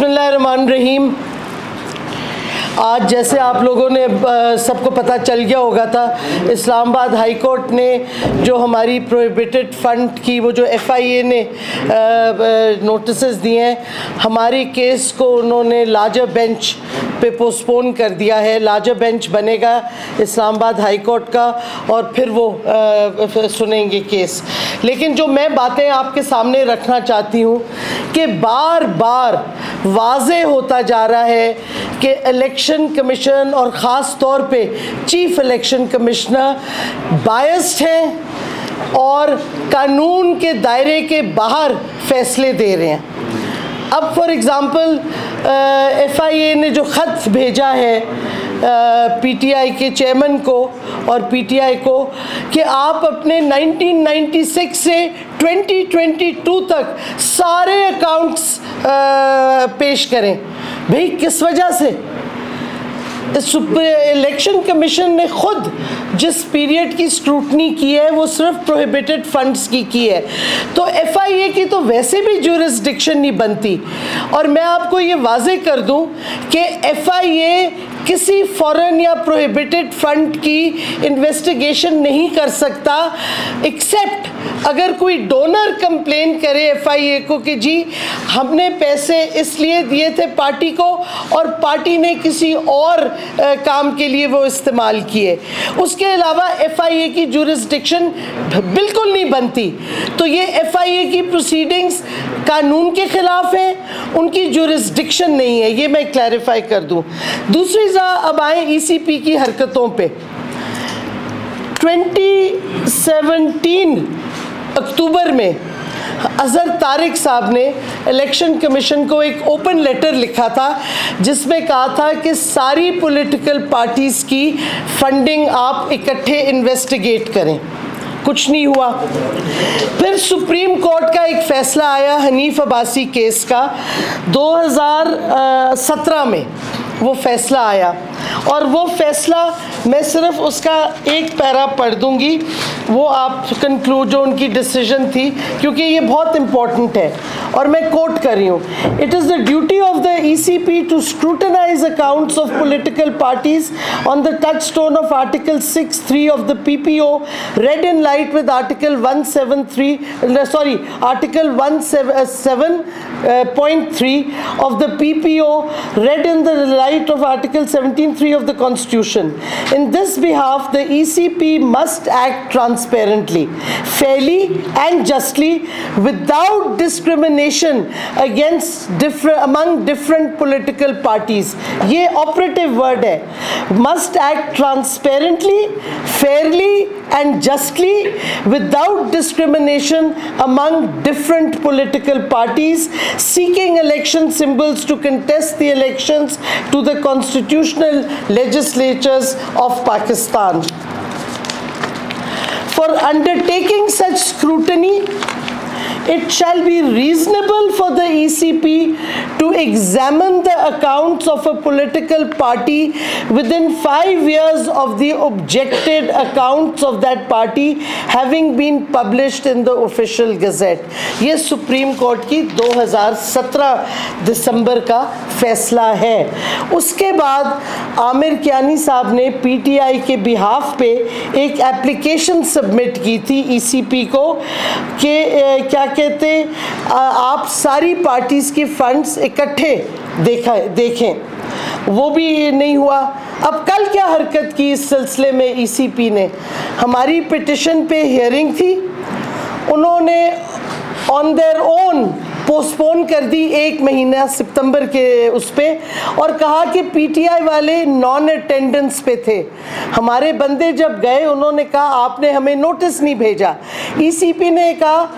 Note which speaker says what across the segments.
Speaker 1: बिस्मिल्लाहिर्रहमानिर्रहीम। आज जैसे आप लोगों ने सबको पता चल गया होगा था, इस्लामाबाद हाई कोर्ट ने जो हमारी प्रोहिबिटेड फ़ंड की वो जो FIA ने नोटिसेस दिए हैं, हमारी केस को उन्होंने लार्जर बेंच पे पोस्टपोन कर दिया है। लार्जर बेंच बनेगा इस्लामाबाद हाई कोर्ट का और फिर वो सुनेंगे केस। लेकिन जो मैं बातें आपके सामने रखना चाहती हूँ कि बार बार वाज़े होता जा रहा है कि इलेक्शन कमीशन और ख़ास तौर पे चीफ इलेक्शन कमिश्नर बायस्ड हैं और कानून के दायरे के बाहर फैसले दे रहे हैं। अब फॉर एग्ज़ाम्पल FIA ने जो ख़त भेजा है PTI के चेयरमैन को और PTI को कि आप अपने 1996 से 2022 तक सारे अकाउंट्स पेश करें। भाई किस वजह से? इलेक्शन कमीशन ने खुद जिस पीरियड की स्क्रूटनी की है वो सिर्फ प्रोहिबिटेड फंड्स की है, तो FIA की तो वैसे भी जुरिस्डिक्शन नहीं बनती। और मैं आपको ये वाज़े कर दूं कि FIA किसी फॉरेन या प्रोहिबिटेड फंड की इन्वेस्टिगेशन नहीं कर सकता एक्सेप्ट अगर कोई डोनर कंप्लेन करे FIA को कि जी हमने पैसे इसलिए दिए थे पार्टी को और पार्टी ने किसी और काम के लिए वो इस्तेमाल किए। उसके अलावा FIA की जुरिस्डिक्शन बिल्कुल नहीं बनती। तो ये FIA की प्रोसीडिंग्स कानून के ख़िलाफ़ है, उनकी जुरिस्डिक्शन नहीं है। ये मैं क्लैरिफाई कर दूं। दूसरी अब आए ECP की हरकतों पे। 2017 अक्टूबर में अज़हर तारिक साहब ने इलेक्शन कमीशन को एक ओपन लेटर लिखा था जिसमें कहा था कि सारी पॉलिटिकल पार्टीज़ की फंडिंग आप इकट्ठे इन्वेस्टिगेट करें। कुछ नहीं हुआ। फिर सुप्रीम कोर्ट का एक फ़ैसला आया हनीफ अब्बासी केस का 2017 में वो फ़ैसला आया और वो फ़ैसला मैं सिर्फ उसका एक पैरा पढ़ दूंगी, वो आप कंक्लूड जो उनकी डिसीजन थी, क्योंकि ये बहुत इम्पॉर्टेंट है और मैं कोट कर रही हूँ। It is the duty of the ECP to scrutinise accounts of political parties on the touchstone of article 6(3) of the PPO read in light with article 117.3 of the PPO read in the light of article 17(3) of the Constitution. In this behalf, the ECP must act transparently, fairly and justly without discrimination among different political parties. ये operative word है। Must act transparently, fairly and justly without discrimination among different political parties seeking election symbols to contest the elections to the constitutional legislatures of Pakistan. For undertaking such scrutiny, it shall be reasonable for the ECP to examine the accounts of a political party within 5 years of the objected accounts of that party having been published in the official gazette. ये supreme court की 2017 दिसंबर का फैसला है। उसके बाद आमिर कियानी साहब ने PTI के बिहाफ पे एक एप्लीकेशन सबमिट की थी ECP को कि क्या कहते आप सारी पार्टीज़ की फंड्स इकट्ठे देखें। वो भी नहीं हुआ। अब कल क्या हरकत की इस सिलसिले में ECP ने? हमारी पिटिशन पे हियरिंग थी, उन्होंने ऑन देयर ओन पोस्टपोन कर दी 1 महीना सितंबर के उस पे और कहा कि PTI वाले नॉन अटेंडेंस पे थे। हमारे बंदे जब गए उन्होंने कहा आपने हमें नोटिस नहीं भेजा। ECP ने कहा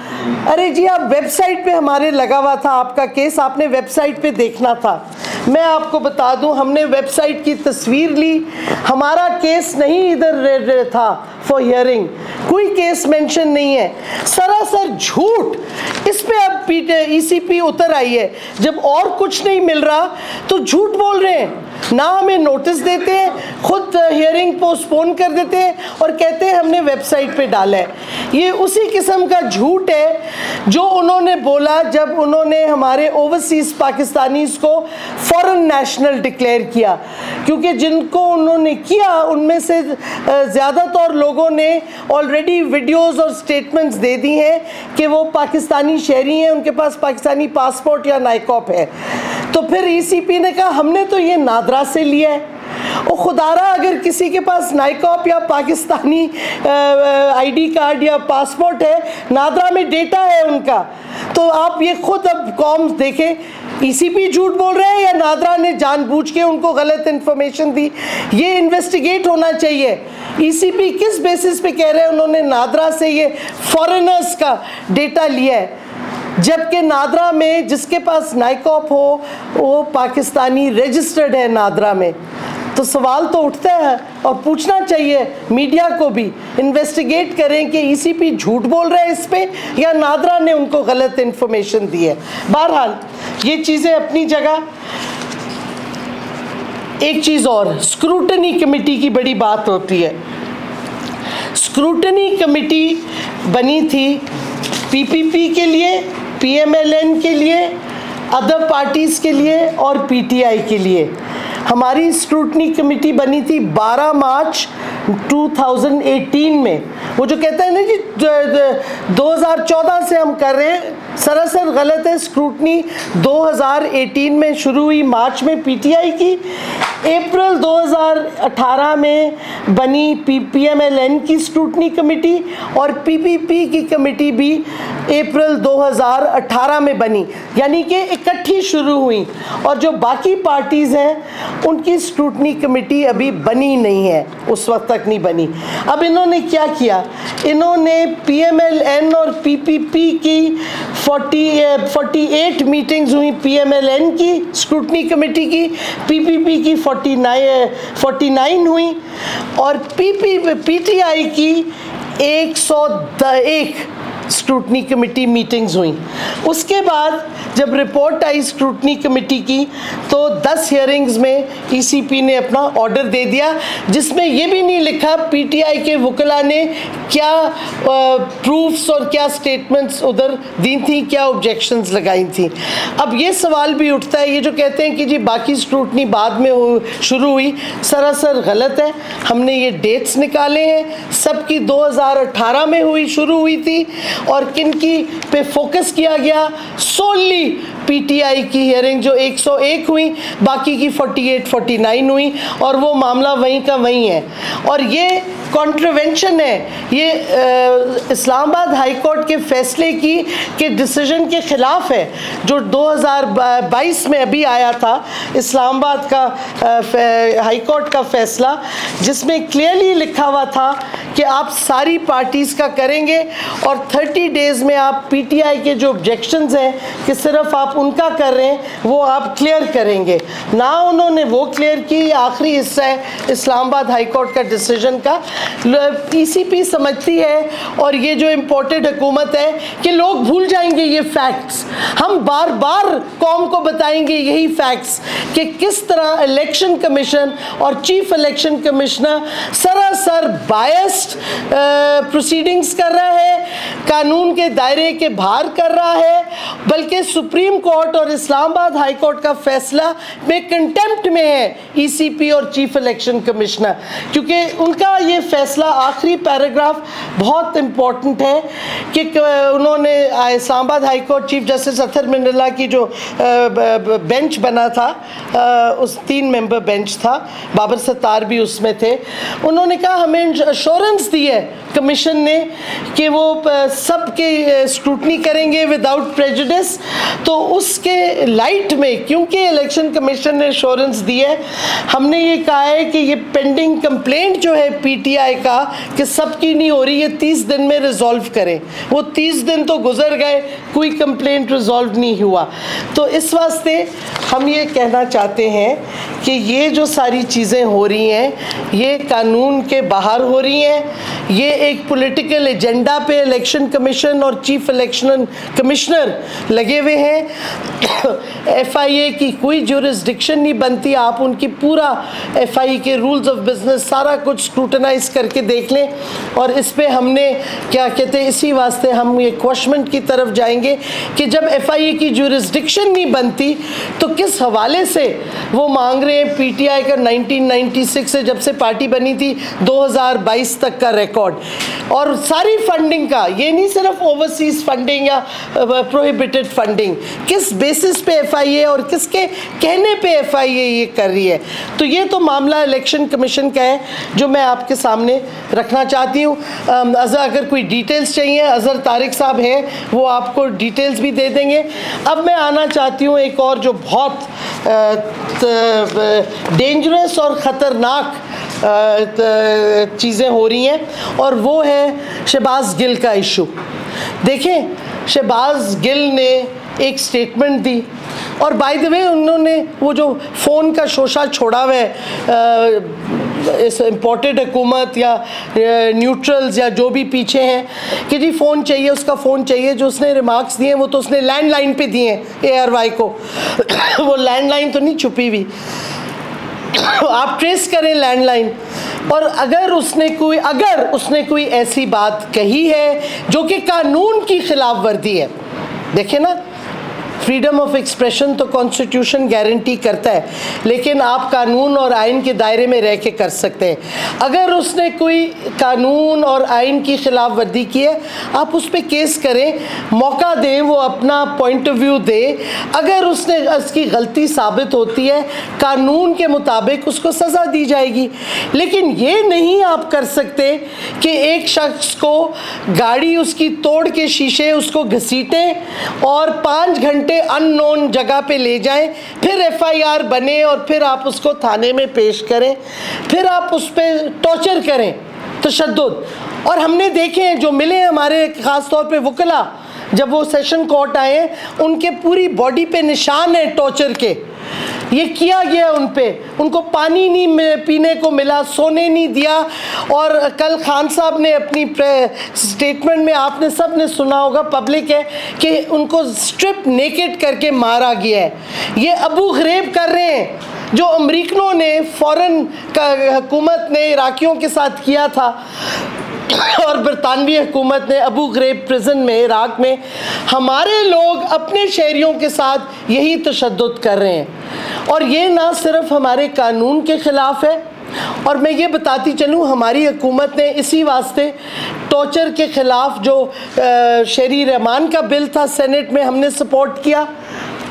Speaker 1: अरे जी आप वेबसाइट पे हमारे लगा हुआ था आपका केस, आपने वेबसाइट पे देखना था। मैं आपको बता दूं हमने वेबसाइट की तस्वीर ली, हमारा केस नहीं इधर था फॉर हियरिंग, कोई केस मेंशन नहीं है। सरासर झूठ। इस पे अब ईसीपी उतर आई है। जब और कुछ नहीं मिल रहा तो झूठ बोल रहे हैं, ना हमें नोटिस देते हैं, खुद हियरिंग पोस्टपोन कर देते हैं और कहते हैं हमने वेबसाइट पे डाला है। ये उसी किस्म का झूठ है जो उन्होंने बोला जब उन्होंने हमारे ओवरसीज़ पाकिस्तानीज़ को फॉरेन नेशनल डिक्लेयर किया, क्योंकि जिनको उन्होंने किया उनमें से ज़्यादातर लोगों ने ऑलरेडी वीडियोस और स्टेटमेंट्स दे दी हैं कि वो पाकिस्तानी शहरी हैं, उनके पास पाकिस्तानी पासपोर्ट या नाइकॉप है। तो फिर ईसीपी ने कहा हमने तो ये नादरा से लिया है। और खुदारा अगर किसी के पास नाइकॉप या पाकिस्तानी आईडी कार्ड या पासपोर्ट है, नादरा में डेटा है उनका, तो आप ये खुद अब कॉम देखें, ईसीपी झूठ बोल रहे हैं या नादरा ने जानबूझ के उनको गलत इन्फॉर्मेशन दी। ये इन्वेस्टिगेट होना चाहिए। ईसीपी किस बेसिस पे कह रहे हैं उन्होंने नादरा से ये फॉरेनर्स का डेटा लिया है, जबकि नादरा में जिसके पास नाइकॉप हो वो पाकिस्तानी रजिस्टर्ड है नादरा में। तो सवाल तो उठता है और पूछना चाहिए मीडिया को भी, इन्वेस्टिगेट करें कि ईसीपी झूठ बोल रहे हैं इस पे या नादरा ने उनको गलत इन्फॉर्मेशन दी है। बहरहाल ये चीज़ें अपनी जगह। एक चीज़ और, स्क्रूटनी कमेटी की बड़ी बात होती है। स्क्रूटनी कमेटी बनी थी पीपीपी के लिए, पीएमएलएन के लिए, अदर पार्टीज़ के लिए और पीटीआई के लिए। हमारी स्क्रूटनी कमेटी बनी थी 12 मार्च 2018 में। वो जो कहते हैं ना जी 2014 से हम कर रहे हैं, सरासर गलत है। स्क्रूटनी 2018 में शुरू हुई, मार्च में पीटीआई की, अप्रैल 2018 में बनी पीएमएलएन की स्क्रूटनी कमेटी और पीपीपी की कमेटी भी अप्रैल 2018 में बनी, यानी कि इकट्ठी शुरू हुई। और जो बाकी पार्टीज़ हैं उनकी स्क्रूटनी कमेटी अभी बनी नहीं है, उस वक्त तक नहीं बनी। अब इन्होंने क्या किया, इन्होंने पीएमएलएन और पीपीपी की 48 मीटिंग्स हुई, पीएमएलएन की स्क्रूटनी कमेटी की, पीपीपी की 49 हुई और पीटीआई की 101 स्क्रूटनी कमेटी मीटिंग्स हुई। उसके बाद जब रिपोर्ट आई स्क्रूटनी कमेटी की तो 10 हियरिंग्स में ईसीपी ने अपना ऑर्डर दे दिया, जिसमें ये भी नहीं लिखा पीटीआई के वकला ने क्या प्रूफ्स और क्या स्टेटमेंट्स उधर दी थी, क्या ऑब्जेक्शंस लगाई थी। अब ये सवाल भी उठता है, ये जो कहते हैं कि जी बाकी स्क्रूटनी बाद में शुरू हुई, सरासर गलत है। हमने ये डेट्स निकाले हैं, सबकी 2018 में शुरू हुई थी और किनकी पे फोकस किया गया, सोली पीटीआई की हियरिंग जो 101 हुई, बाकी की 48-49 हुई और वो मामला वहीं का वहीं है। और ये कॉन्ट्रवेंशन है, ये इस्लामाबाद हाई कोर्ट के फैसले के डिसीजन के ख़िलाफ़ है जो 2022 में अभी आया था इस्लामाबाद का हाई कोर्ट का फैसला, जिसमें क्लियरली लिखा हुआ था कि आप सारी पार्टीज़ का करेंगे और 30 डेज़ में आप पीटीआई के जो ऑब्जेक्शंस हैं कि सिर्फ आप उनका कर रहे हैं वो आप क्लियर करेंगे। ना उन्होंने वो क्लियर की, आखिरी हिस्सा है इस्लामाबाद हाई कोर्ट का डिसीजन का। ईसीपी समझती है और ये जो इम्पोर्टेड हुकूमत है कि लोग भूल जाएंगे ये फैक्ट्स। हम बार बार कौम को बताएंगे यही फैक्ट्स कि किस तरह इलेक्शन कमीशन और चीफ इलेक्शन कमिश्नर सरासर बायस्ड प्रोसीडिंग्स कर रहा है, कानून के दायरे के बाहर कर रहा है, बल्कि सुप्रीम कोर्ट और इस्लामाबाद हाई कोर्ट का फैसला में कंटेम्प्ट में है ईसीपी और चीफ इलेक्शन कमिश्नर, क्योंकि उनका ये फैसला आखिरी पैराग्राफ बहुत इम्पोर्टेंट है कि उन्होंने Islamabad high court chief justice Athar Minallah की जो बेंच बना था, उस 3 मेंबर बेंच था, बाबर सत्तार भी उसमें थे, उन्होंने कहा हमें अश्योरेंस दी है कमीशन ने कि वो सबके स्क्रूटनी करेंगे विदाउट प्रेजुडिस। तो उसके लाइट में क्योंकि इलेक्शन कमीशन ने अश्योरेंस दी है, हमने ये कहा है कि ये पेंडिंग कंप्लेंट जो है पीटीआई का कि सबकी नहीं हो रही, ये 30 दिन में रिजॉल्व करें। वो 30 दिन तो गुजर गए, कोई कंप्लेंट रिजॉल्व नहीं हुआ। तो इस वास्ते हम ये कहना चाहते हैं कि ये जो सारी चीज़ें हो रही हैं ये कानून के बाहर हो रही हैं, ये एक पॉलिटिकल एजेंडा पे इलेक्शन कमीशन और चीफ इलेक्शन कमिश्नर लगे हुए हैं। FIA की कोई जुरिस्डिक्शन नहीं बनती। आप उनकी पूरा FIA के रूल्स ऑफ बिजनेस सारा कुछ स्क्रूटनाइज करके देख लें, और इस पे हमने क्या कहते हैं, इसी वास्ते हम ये क्वेश्चन की तरफ जाएंगे कि जब FIA की जुरिस्डिक्शन नहीं बनती तो किस हवाले से वो मांग रहे हैं PTI का 1996 से जब से पार्टी बनी थी 2022 तक का रिकॉर्ड, और सारी फंडिंग का, ये नहीं सिर्फ ओवरसीज फंडिंग या प्रोहिबिटेड फंडिंग, किस बेसिस पे FIA और किसके कहने पे FIA ये कर रही है। तो ये तो मामला इलेक्शन कमीशन का है जो मैं आपके सामने रखना चाहती हूँ। अगर कोई डिटेल्स चाहिए, अजहर तारिक साहब हैं, वो आपको डिटेल्स भी दे देंगे। अब मैं आना चाहती हूँ एक और जो बहुत डेंजरस और ख़तरनाक चीज़ें हो रही हैं, और वो है शहबाज गिल का इशू। देखें, शहबाज गिल ने एक स्टेटमेंट दी, और बाय द वे उन्होंने वो जो फ़ोन का शोशा छोड़ा हुआ है इस इम्पोर्टेड हुकूमत या न्यूट्रल्स या जो भी पीछे हैं कि जी फ़ोन चाहिए, उसका फ़ोन चाहिए, जो उसने रिमार्क्स दिए वो तो उसने लैंडलाइन पे दिए हैं ARY को। वो लैंडलाइन तो नहीं छुपी हुई, आप ट्रेस करें लैंडलाइन। और अगर उसने कोई ऐसी बात कही है जो कि कानून की खिलाफ वर्जी है, देखें ना, फ्रीडम ऑफ एक्सप्रेशन तो कॉन्स्टिट्यूशन गारंटी करता है, लेकिन आप कानून और आइन के दायरे में रह के कर सकते हैं। अगर उसने कोई कानून और आइन की खिलाफ वर्जी की है, आप उस पर केस करें, मौका दें, वो अपना पॉइंट ऑफ व्यू दे। अगर उसकी गलती साबित होती है, कानून के मुताबिक उसको सज़ा दी जाएगी। लेकिन ये नहीं आप कर सकते कि एक शख्स को गाड़ी उसकी तोड़ के शीशे उसको घसीटें और 5 घंटे अननोन जगह पे ले जाएं, फिर FIR बने और फिर आप उसको थाने में पेश करें, फिर आप उस पर टॉर्चर करें, तशद्दुद। और हमने देखे हैं जो मिले हमारे ख़ास तौर पे वकला, जब वो सेशन कोर्ट आए, उनके पूरी बॉडी पे निशान है टॉर्चर के। ये किया गया उन पे, उनको पानी नहीं पीने को मिला, सोने नहीं दिया। और कल खान साहब ने अपनी स्टेटमेंट में, आपने सब ने सुना होगा, पब्लिक है, कि उनको स्ट्रिप नेकेड करके मारा गया है। ये अबू ग़रेब कर रहे हैं जो अमरीकनों ने, फ़ौरन का हुकूमत ने इराकियों के साथ किया था, और बरतानवी हुकूमत ने अबू ग़रेब प्रिजन में इराक में हमारे लोग अपने शहरियों के साथ यही तशद्दुद कर रहे हैं। और ये ना सिर्फ हमारे कानून के ख़िलाफ़ है, और मैं ये बताती चलूँ, हमारी हुकूमत ने इसी वास्ते टॉर्चर के ख़िलाफ़ जो शहरी रहमान का बिल था सेनेट में, हमने सपोर्ट किया।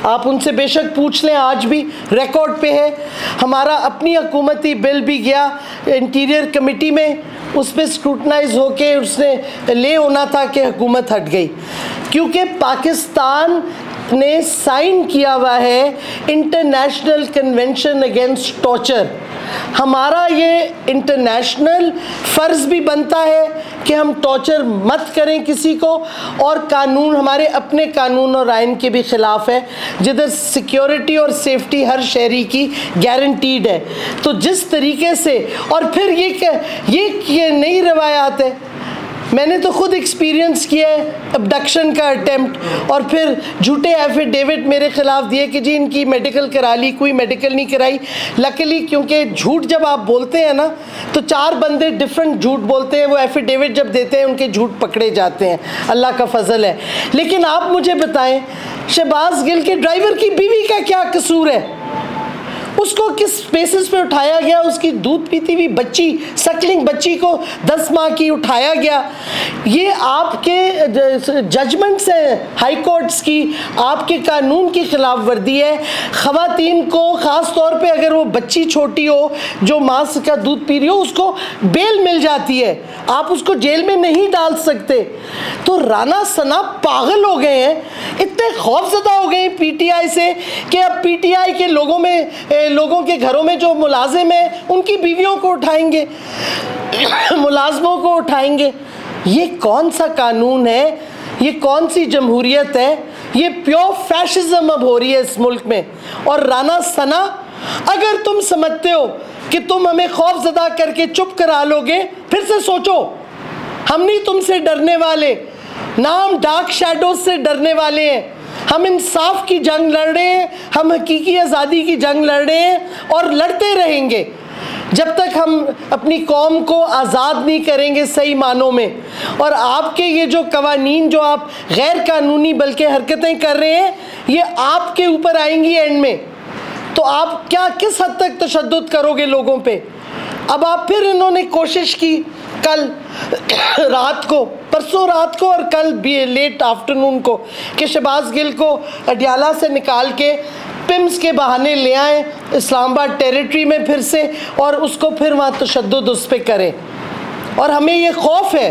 Speaker 1: आप उनसे बेशक पूछ लें, आज भी रिकॉर्ड पे है। हमारा अपनी हुकूमती बिल भी गया इंटीरियर कमेटी में, उस पर स्क्रूटनाइज होके उसने ले होना था कि हुकूमत हट गई, क्योंकि पाकिस्तान ने साइन किया हुआ है इंटरनेशनल कन्वेंशन अगेंस्ट टॉर्चर। हमारा ये इंटरनेशनल फ़र्ज़ भी बनता है कि हम टॉर्चर मत करें किसी को, और कानून, हमारे अपने कानून और आइन के भी ख़िलाफ़ है, जिधर सिक्योरिटी और सेफ्टी हर शहरी की गारंटीड है। तो जिस तरीके से, और फिर ये नई रवायात है, मैंने तो खुद एक्सपीरियंस किया है अबडक्शन का अटेम्प्ट, और फिर झूठे एफिडेविट मेरे ख़िलाफ़ दिए कि जी इनकी मेडिकल करा ली, कोई मेडिकल नहीं कराई। लकीली क्योंकि झूठ जब आप बोलते हैं ना, तो 4 बंदे डिफरेंट झूठ बोलते हैं, वो एफिडेविट जब देते हैं उनके झूठ पकड़े जाते हैं, अल्लाह का फजल है। लेकिन आप मुझे बताएं, शहबाज गिल के ड्राइवर की बीवी का क्या कसूर है? उसको किस बेसिस पे उठाया गया? उसकी दूध पीती हुई बच्ची, सकलिंग बच्ची को 10 माह की उठाया गया। ये आपके जजमेंट्स हैं हाई कोर्ट्स की, आपके कानून की खिलाफ वर्दी है। ख़वातीन को ख़ास तौर पे अगर वो बच्ची छोटी हो जो माँ का दूध पी रही हो, उसको बेल मिल जाती है, आप उसको जेल में नहीं डाल सकते। तो राना सना पागल हो गए हैं, इतने खौफज़दा हो गए PTI से कि अब PTI के लोगों के घरों में जो मुलाजिम हैं उनकी बीवियों को उठाएंगे, मुलाजमों को उठाएंगे। ये कौन सा कानून है? ये कौन सी जमहूरियत है? ये प्योर फैशिज्म अब हो रही है इस मुल्क में। और राना सना, अगर तुम समझते हो कि तुम हमें खौफज़दा करके चुप करा लोगे, फिर से सोचो। हम नहीं तुमसे डरने वाले, ना हम डार्क शैडोज से डरने वाले हैं। हम इंसाफ की जंग लड़ रहे हैं, हम हकीकी आज़ादी की जंग लड़ रहे हैं और लड़ते रहेंगे जब तक हम अपनी कौम को आज़ाद नहीं करेंगे सही मानों में। और आपके ये जो कवानीन जो आप गैर कानूनी बल्कि हरकतें कर रहे हैं, ये आपके ऊपर आएंगी एंड में। तो आप क्या किस हद तक तशद्दुद करोगे लोगों पे? अब आप फिर इन्होंने कोशिश की कल रात को, परसों रात को और कल भी लेट आफ्टरनून को, कि शहबाज गिल को अडियाला से निकाल के पिम्स के बहाने ले आए इस्लामाबाद टेरिटरी में फिर से, और उसको फिर वहाँ तशद्दुद उस पर करें। और हमें ये खौफ है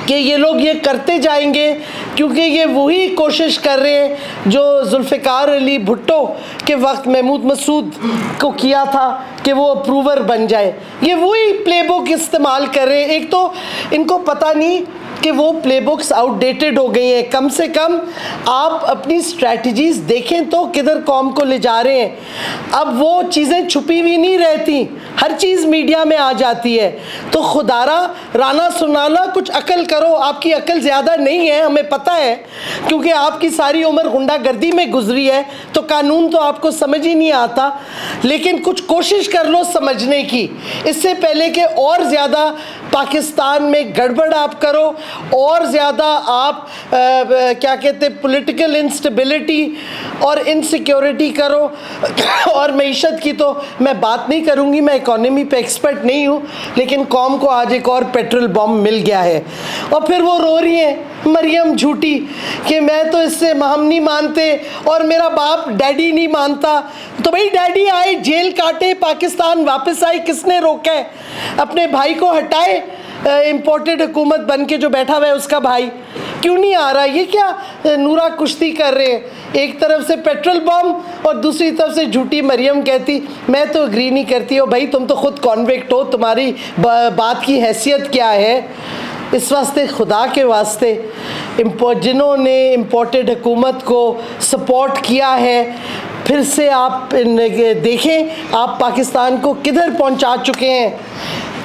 Speaker 1: कि ये लोग ये करते जाएंगे, क्योंकि ये वही कोशिश कर रहे हैं जो जुल्फ़िकार अली भुट्टो के वक्त महमूद मसूद को किया था कि वो अप्रूवर बन जाए। ये वही प्लेबुक इस्तेमाल कर रहे हैं। एक तो इनको पता नहीं कि वो प्लेबुक्स आउटडेटेड हो गई हैं। कम से कम आप अपनी स्ट्रैटेजीज देखें तो किधर कौम को ले जा रहे हैं। अब वो चीज़ें छुपी हुई नहीं रहती, हर चीज़ मीडिया में आ जाती है। तो खुदारा राना सुनाला कुछ अकल करो, आपकी अकल ज़्यादा नहीं है, हमें पता है, क्योंकि आपकी सारी उम्र गुंडागर्दी में गुजरी है, तो कानून तो आपको समझ ही नहीं आता। लेकिन कुछ कोशिश कर लो समझने की, इससे पहले कि और ज़्यादा पाकिस्तान में गड़बड़ आप करो, और ज़्यादा आप क्या कहते हैं पॉलिटिकल इंस्टेबिलिटी और इनसिक्योरिटी करो। और मईशत की तो मैं बात नहीं करूँगी, मैं इकोनॉमी पे एक्सपर्ट नहीं हूँ, लेकिन कौम को आज एक और पेट्रोल बम मिल गया है। और फिर वो रो रही हैं मरियम झूठी कि मैं तो इससे हम नहीं मानते और मेरा बाप डैडी नहीं मानता। तो भाई डैडी आए, जेल काटे, पाकिस्तान वापस आए, किसने रोका है? अपने भाई को हटाए, इम्पोर्टेड हुकूमत बन के जो बैठा हुआ है उसका भाई क्यों नहीं आ रहा? ये क्या नूरा कुश्ती कर रहे हैं? एक तरफ से पेट्रोल बम और दूसरी तरफ से झूठी मरियम कहती मैं तो एग्री नहीं करती। हो भाई, तुम तो खुद कॉन्विक्ट हो, तुम्हारी बात की हैसियत क्या है? इस वास्ते खुदा के वास्ते जिन्होंने इम्पोर्टेड हुकूमत को सपोर्ट किया है, फिर से आप देखें आप पाकिस्तान को किधर पहुंचा चुके हैं।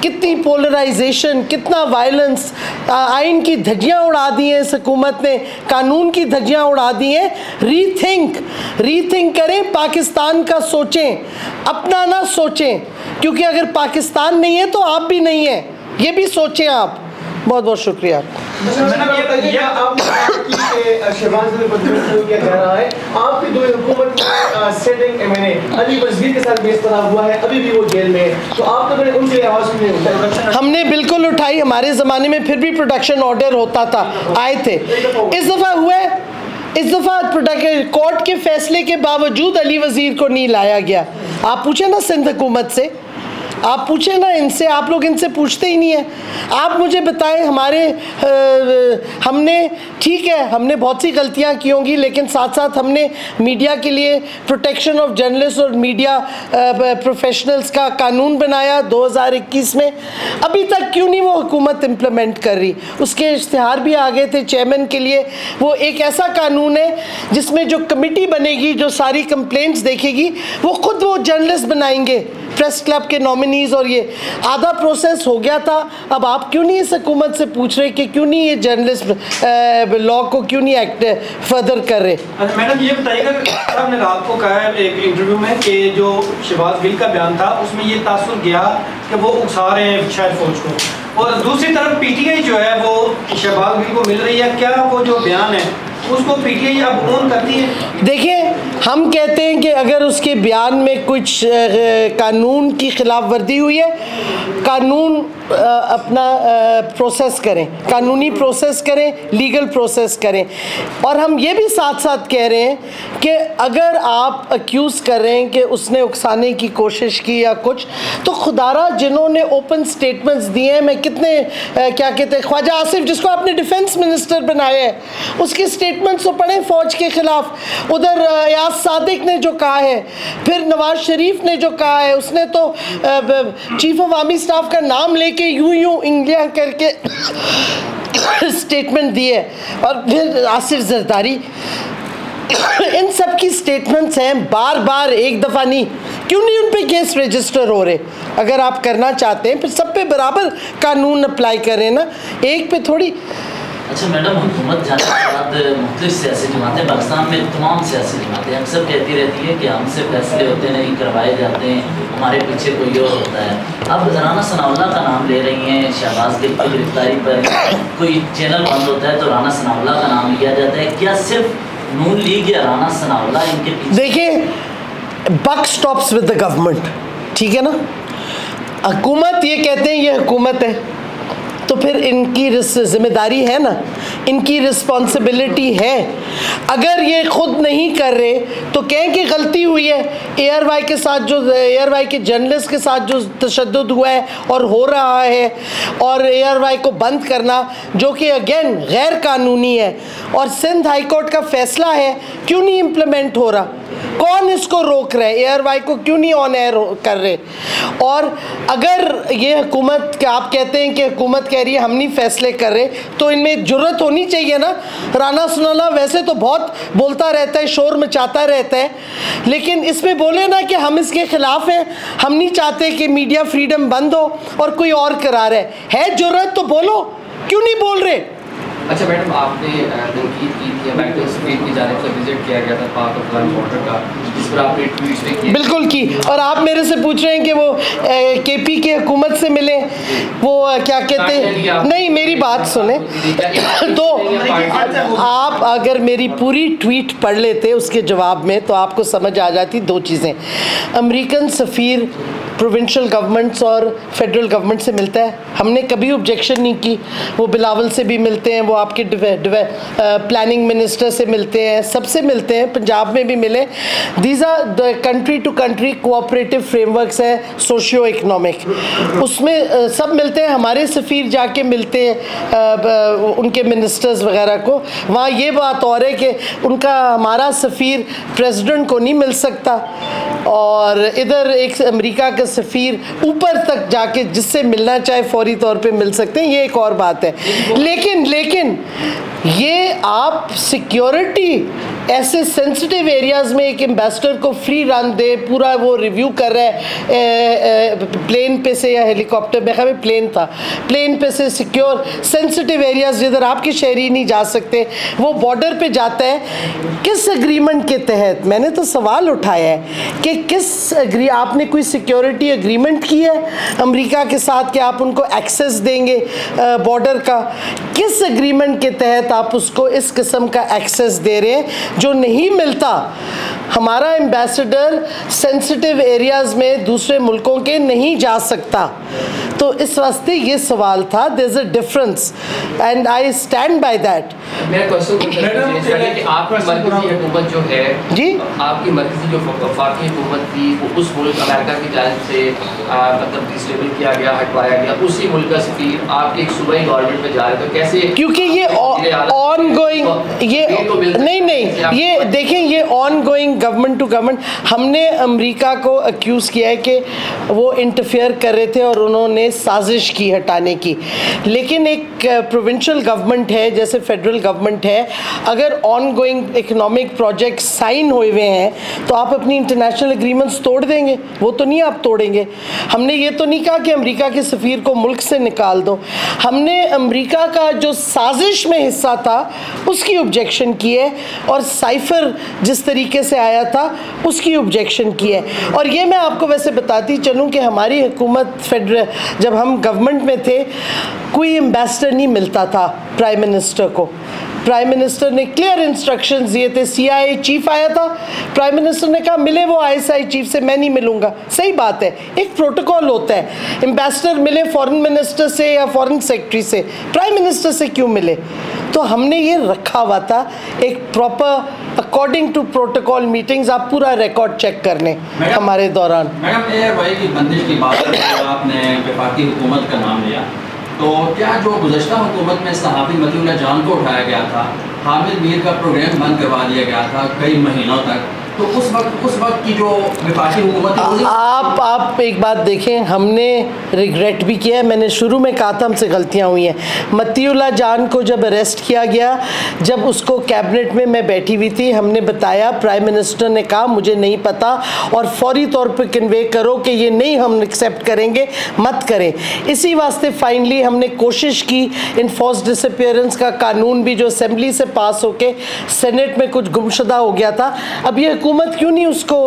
Speaker 1: कितनी पोलराइजेशन, कितना वायलेंस, आइन की धज्जियाँ उड़ा दी हैं इस हुकूमत ने, कानून की धज्जियाँ उड़ा दी हैं। रीथिंक करें, पाकिस्तान का सोचें, अपना ना सोचें, क्योंकि अगर पाकिस्तान नहीं है तो आप भी नहीं हैं, ये भी सोचें आप। बहुत बहुत शुक्रिया।
Speaker 2: आपकी दो हुकूमत सेटिंग एमएनए अली वज़ीर के साथ बेइज्जती हुआ है, अभी भी वो जेल में है, तो आप तो उनके आवाज़ नहीं उठाई?
Speaker 1: हमने बिल्कुल उठाई, हमारे ज़माने में फिर भी प्रोटेक्शन ऑर्डर होता था, आए थे। इस दफ़ा हुआ है, इस दफ़ा कोर्ट के फैसले के बावजूद अली वज़ीर को नहीं लाया गया। आप पूछे ना सिंध हुकूमत से, आप पूछे ना इनसे, आप लोग इनसे पूछते ही नहीं है। आप मुझे बताएं, हमने ठीक है, हमने बहुत सी गलतियां की होंगी, लेकिन साथ साथ हमने मीडिया के लिए प्रोटेक्शन ऑफ जर्नलिस्ट और मीडिया प्रोफेशनल्स का कानून बनाया 2021 में। अभी तक क्यों नहीं वो हुकूमत इम्प्लीमेंट कर रही? उसके इश्तिहार भी आ गए थे चेयरमैन के लिए। वो एक ऐसा कानून है जिसमें जो कमेटी बनेगी जो सारी कंप्लेंट्स देखेगी, वो खुद वो जर्नलिस्ट बनाएंगे, प्रेस क्लब के नॉमिनीज, और ये आधा प्रोसेस हो गया था। अब आप क्यों नहीं इस हुकूमत से पूछ रहे कि क्यों नहीं ये जर्नलिस्ट लॉ को क्यों नहीं एक्ट फर्दर कर रहे?
Speaker 3: मैडम ये बताइएगा, आपने रात को कहा है एक इंटरव्यू में कि जो शहबाज गिल का बयान था उसमें ये तासुर गया कि वो उकसा रहे हैं शायद फौज को, और दूसरी तरफ पीटीआई जो है वो शहबाज गिल को मिल रही है, क्या वो जो बयान है उसको पीटीआई अब ओन करती है?
Speaker 1: देखिए, हम कहते हैं कि अगर उसके बयान में कुछ कानून की खिलाफ वर्दी हुई है, कानून अपना प्रोसेस करें, कानूनी प्रोसेस करें, लीगल प्रोसेस करें। और हम ये भी साथ साथ कह रहे हैं कि अगर आप अक्यूज़ कर रहे हैं कि उसने उकसाने की कोशिश की या कुछ, तो खुदारा जिन्होंने ओपन स्टेटमेंट्स दिए हैं, मैं कितने क्या कहते हैं, ख्वाजा आसिफ जिसको आपने डिफेंस मिनिस्टर बनाया है, उसके स्टेटमेंट्स तो पढ़ें फ़ौज के ख़िलाफ़। उधर याद सादिक ने जो कहा है, फिर नवाज शरीफ ने जो कहा है, उसने तो चीफ ऑफ आर्मी स्टाफ का नाम लेके यूं इंग्लिया करके स्टेटमेंट दिए, और फिर आसिफ जरदारी, इन सब की स्टेटमेंट्स हैं, बार बार एक दफ़ा नहीं, क्यों नहीं उन पे केस रजिस्टर हो रहे? अगर आप करना चाहते हैं फिर सब पे बराबर कानून अप्लाई करें ना, एक पे थोड़ी।
Speaker 4: अच्छा मैडम, हुकूमत जाने के बाद मुख्तलिफ सियासी जमातें, पाकिस्तान में तमाम सियासी जमातें अक्सर कहती रहती है कि हमसे फैसले होते नहीं, करवाए जाते हैं, हमारे पीछे कोई और होता है। अब राना सनाउल्लाह का नाम ले रही हैं, शहबाज गिल की गिरफ्तारी पर कोई चैनल बंद होता है तो राना सनाउल्लाह का नाम लिया जाता है। क्या सिर्फ नून लीग या राना सनाउल्लाह इनके पीछे?
Speaker 1: देखिए, buck stops with the government, ठीक है ना। हुकूमत ये कहते हैं ये हुकूमत है, तो फिर इनकी जिम्मेदारी है ना, इनकी रिस्पॉन्सिबिलिटी है। अगर ये खुद नहीं कर रहे तो कहें कि गलती हुई है। एयरवाई के साथ जो एयरवाई के जर्नलिस्ट के साथ जो तशद्दुद हुआ है और हो रहा है, और एयरवाई को बंद करना जो कि अगेन गैर कानूनी है, और सिंध हाई कोर्ट का फैसला है, क्यों नहीं इम्प्लीमेंट हो रहा? कौन इसको रोक रहा है? एयरवाई को क्यों नहीं ऑन एयर कर रहे? और अगर ये हुकूमत, आप कहते हैं कि हुकूमत कह रही है हम नहीं फैसले कर रहे, तो इनमें जुर्रत होनी चाहिए ना। राना सनाउल्लाह वैसे तो बहुत बोलता रहता है, शोर मचाता रहता है, लेकिन इसमें बोले ना कि हम इसके खिलाफ हैं, हम नहीं चाहते कि मीडिया फ्रीडम बंद हो, और कोई और करा रहा है जुर्रत तो बोलो, क्यों नहीं बोल रहे?
Speaker 5: अच्छा मैडम, आपने तनकीद की थी अमेरिकन सफीर की जानिब से विजिट किया गया था पाक अफगान बॉर्डर का, जिस पर आपने ट्वीट भी किए।
Speaker 1: बिल्कुल की, और आप मेरे से पूछ रहे हैं कि वो केपी की हुकूमत से मिले, वो क्या कहते हैं, नहीं मेरी बात सुने तो आप अगर मेरी पूरी ट्वीट पढ़ लेते उसके जवाब में तो आपको समझ आ जाती दो चीज़ें। अमेरिकन सफ़ीर प्रोविंशियल गवर्नमेंट्स और फेडरल गवर्नमेंट से मिलता है, हमने कभी ऑब्जेक्शन नहीं की। वो बिलावल से भी मिलते हैं, वो आपके प्लानिंग मिनिस्टर से मिलते हैं, सबसे मिलते हैं, पंजाब में भी मिले। These are the country to country cooperative frameworks है सोशियो इकनॉमिक, उसमें सब मिलते हैं। हमारे सफ़ीर जाके मिलते हैं उनके मिनिस्टर्स वगैरह को। वहाँ ये बात और है कि उनका हमारा सफ़ीर प्रेसिडेंट को नहीं मिल सकता, और इधर एक अमेरिका का सफ़ीर ऊपर तक जाके जिससे मिलना चाहे फौरी तौर पे मिल सकते हैं, ये एक और बात है। लेकिन ये आप सिक्योरिटी ऐसे सेंसिटिव एरियाज़ में एक एम्बेसडर को फ्री रन दे, पूरा वो रिव्यू कर रहा है प्लेन पे से या हेलीकॉप्टर में, खैर प्लेन था, प्लेन पे से सिक्योर सेंसिटिव एरियाज़ जिधर आपके शहरी नहीं जा सकते, वो बॉर्डर पे जाता है। किस एग्रीमेंट के तहत? मैंने तो सवाल उठाया है कि आपने कोई सिक्योरिटी एग्रीमेंट की है अमेरिका के साथ कि आप उनको एक्सेस देंगे बॉर्डर का? किस एग्रीमेंट के तहत आप उसको इस किस्म का एक्सेस दे रहे हैं जो नहीं मिलता? हमारा एम्बेसडर सेंसिटिव एरियाज़ में दूसरे मुल्कों के नहीं जा सकता, तो इस वास्ते ये सवाल था। There is a difference and I stand by that.
Speaker 5: मेरा क्वेश्चन कि आपकी मरकज़ी हुकूमत जो है
Speaker 1: जी,
Speaker 5: आपकी मरकज़ी जो वफाकी हुकूमत थी वो उस मुल्क अमेरिका की जानिब से मतलब डिसलेबल किया गया, हटवाया गया, उसी मुल्क का सफ़ीर आपके एक सूबाई गवर्नमेंट में जा रहे, तो कैसे? क्योंकि
Speaker 1: ये ऑन गोइंग, ये नहीं, ये देखें, ये ongoing government to government. हमने अमेरिका को अक्यूज़ किया है कि वो इंटरफेयर कर रहे थे और उन्होंने साजिश की हटाने की, लेकिन एक प्रोविंशियल गवर्नमेंट है जैसे फेडरल गवर्नमेंट है, अगर ongoing economic project sign हुए हुए हैं तो आप अपनी इंटरनेशनल एग्रीमेंट्स तोड़ देंगे? वो तो नहीं आप तोड़ेंगे। हमने ये तो नहीं कहा कि अमेरिका के सफ़ीर को मुल्क से निकाल दो, हमने अमेरिका का जो साजिश में हिस्सा था उसकी ऑब्जेक्शन की है, और साइफर जिस तरीके से आया था उसकी ऑब्जेक्शन की है। और ये मैं आपको वैसे बताती चलूँ कि हमारी हुकूमत फेडरल, जब हम गवर्नमेंट में थे, कोई एम्बेसडर नहीं मिलता था प्राइम मिनिस्टर को। प्राइम मिनिस्टर ने क्लियर इंस्ट्रक्शंस दिए थे, CIA चीफ आया था, प्राइम मिनिस्टर ने कहा मिले वो ISI चीफ से, मैं नहीं मिलूंगा। सही बात है, एक प्रोटोकॉल होता है, एम्बेसडर मिले फॉरेन मिनिस्टर से या फॉरेन सेक्रेटरी से, प्राइम मिनिस्टर से क्यों मिले? तो हमने ये रखा हुआ था एक proper according to protocol meetings. आप पूरा रिकॉर्ड चेक करने हमारे दौरान।
Speaker 6: मैडम, एयरवाई की बंदिश की बात आपने वफाकी हुकूमत का नाम लिया, तो क्या जो गुज़श्ता हुकूमत में सहाफ़ी मतीउल्लाह जान को उठाया गया था, हामिद मीर का प्रोग्राम बंद करवा दिया गया था कई महीनों तक, तो उस वक्त की जो विपक्षी हुकूमत थी,
Speaker 1: आप एक बात देखें, हमने रिग्रेट भी किया है। मैंने शुरू में कहा था हमसे गलतियां हुई हैं। मतीउल्लाह जान को जब अरेस्ट किया गया, जब उसको कैबिनेट में मैं बैठी हुई थी, हमने बताया, प्राइम मिनिस्टर ने कहा मुझे नहीं पता और फौरी तौर पे कन्वे करो कि ये नहीं हम एक्सेप्ट करेंगे, मत करें। इसी वास्ते फाइनली हमने कोशिश की। इनफोर्स डिसअपीयरेंस का कानून भी जो असेंबली से पास होके सेनेट में कुछ गुमशुदा हो गया था, अब ये हुकूमत क्यों नहीं उसको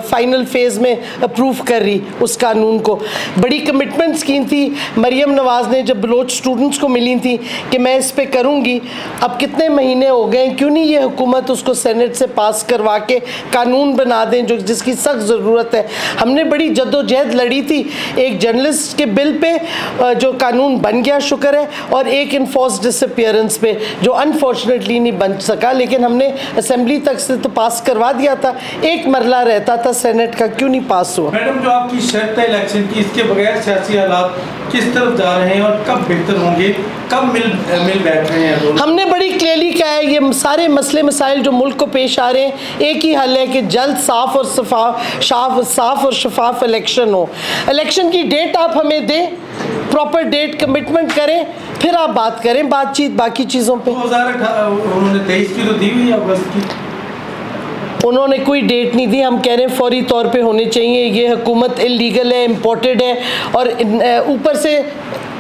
Speaker 1: फाइनल फेज़ में अप्रूव कर रही उस कानून को। बड़ी कमिटमेंट्स की थी मरियम नवाज़ ने जब बलोच स्टूडेंट्स को मिली थी कि मैं इस पे करूँगी। अब कितने महीने हो गए, क्यों नहीं ये हुकूमत उसको सेनेट से पास करवा के कानून बना दें जो जिसकी सख्त ज़रूरत है। हमने बड़ी जद्दोजहद लड़ी थी एक जर्नलिस्ट के बिल पे जो कानून बन गया, शुक्र है, और एक इनफोर्स डिसअपीयरेंस पे जो अनफॉर्चुनेटली नहीं बन सका, लेकिन हमने असेंबली तक से तो पास करवा दिया था। एक मरला रहता था सेनेट का, क्यों नहीं पास हुआ?
Speaker 3: मैडम, जो आपकी शर्त है इलेक्शन की, इसके बगैर सियासी हालात किस तरफ जा रहे हैं और कब बेहतर होंगे, कब मिल बैठ रहे हैं?
Speaker 1: हमने बड़ी क्लियरली कहा है ये सारे मसले मसाइल जो मुल्क को पेश आ रहे हैं, एक ही हल है कि जल्द साफ और शफाफ इलेक्शन हो। इलेक्शन की डेट आप हमें दें, प्रॉपर डेट कमिटमेंट करें, फिर आप बात करें बातचीत बाकी चीज़ों पे।
Speaker 3: 2023 की तो दी हुई है, अगस्त की
Speaker 1: उन्होंने कोई डेट नहीं दी। हम कह रहे हैं फौरी तौर पे होने चाहिए। ये हुकूमत इलीगल है, इम्पोर्टेड है और ऊपर से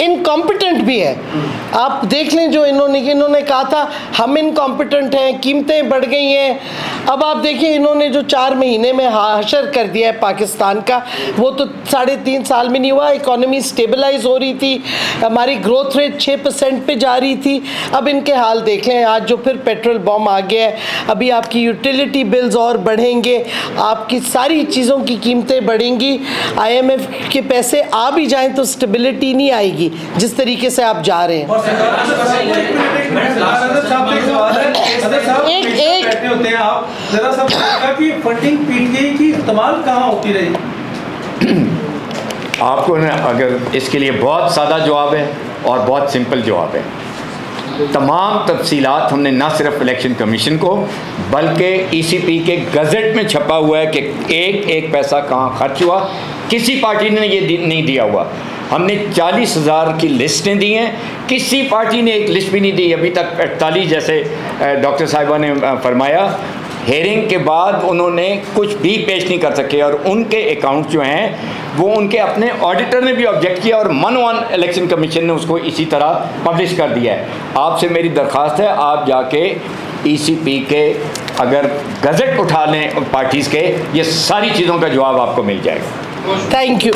Speaker 1: इनकॉम्पिटेंट भी है। आप देख लें जो इन्होंने कहा था हम इनकॉम्पिटेंट हैं, कीमतें बढ़ गई हैं। अब आप देखिए इन्होंने जो 4 महीने में हशर कर दिया है पाकिस्तान का, वो तो 3.5 साल में नहीं हुआ। इकॉनमी स्टेबलाइज हो रही थी, हमारी ग्रोथ रेट 6% पे जा रही थी। अब इनके हाल देख लें, आज जो फिर पेट्रोल बम आ गया है, अभी आपकी यूटिलिटी बिल्स और बढ़ेंगे, आपकी सारी चीज़ों की कीमतें बढ़ेंगी। IMF के पैसे आ भी जाएँ तो स्टेबिलिटी नहीं आएगी जिस तरीके से आप जा रहे हैं।
Speaker 3: बैठे होते हैं आप, जरा सा कि फंडिंग पीटीआई की इस्तेमाल कहाँ होती रही?
Speaker 7: आपको अगर इसके लिए बहुत सादा जवाब है और बहुत सिंपल जवाब है। तमाम तफसीलात हमने ना सिर्फ इलेक्शन कमीशन को बल्कि ECP के गज़ट में छपा हुआ है कि एक पैसा कहाँ खर्च हुआ, किसी पार्टी ने ये नहीं दिया हुआ। हमने 40,000 की लिस्टें दी हैं, किसी पार्टी ने एक लिस्ट भी नहीं दी अभी तक। 48 जैसे डॉक्टर साहिबा ने फरमाया, हेयरिंग के बाद उन्होंने कुछ भी पेश नहीं कर सके और उनके अकाउंट जो हैं वो उनके अपने ऑडिटर ने भी ऑब्जेक्ट किया और मन इलेक्शन कमीशन ने उसको इसी तरह पब्लिश कर दिया है। आपसे मेरी दरख्वास्त है, आप जाके ECP के अगर गज़ट उठा लें पार्टीज़ के, ये सारी चीज़ों का जवाब आपको मिल जाएगा।
Speaker 1: Thank you.